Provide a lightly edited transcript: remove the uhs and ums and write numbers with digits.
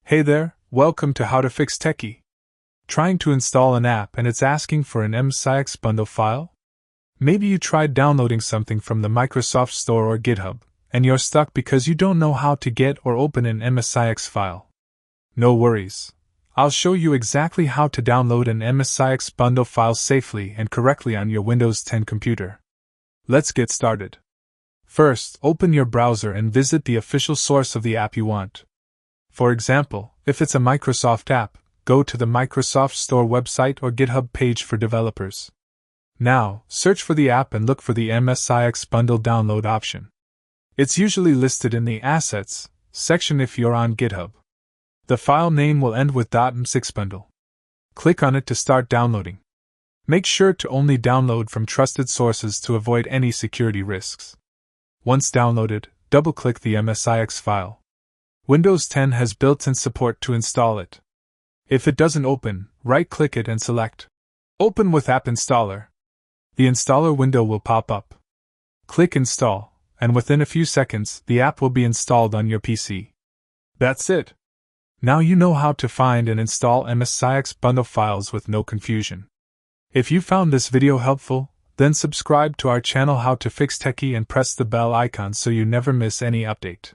Hey there, welcome to How to Fix Techie. Trying to install an app and it's asking for an MSIX bundle file? Maybe you tried downloading something from the Microsoft Store or GitHub, and you're stuck because you don't know how to get or open an MSIX file. No worries. I'll show you exactly how to download an MSIX bundle file safely and correctly on your Windows 10 computer. Let's get started. First, open your browser and visit the official source of the app you want. For example, if it's a Microsoft app, go to the Microsoft Store website or GitHub page for developers. Now, search for the app and look for the MSIX bundle download option. It's usually listed in the Assets section if you're on GitHub. The file name will end with .MSIX bundle. Click on it to start downloading. Make sure to only download from trusted sources to avoid any security risks. Once downloaded, double-click the MSIX file. Windows 10 has built-in support to install it. If it doesn't open, right-click it and select Open with App Installer. The installer window will pop up. Click Install, and within a few seconds, the app will be installed on your PC. That's it. Now you know how to find and install MSIX bundle files with no confusion. If you found this video helpful, then subscribe to our channel How to Fix Techie and press the bell icon so you never miss any update.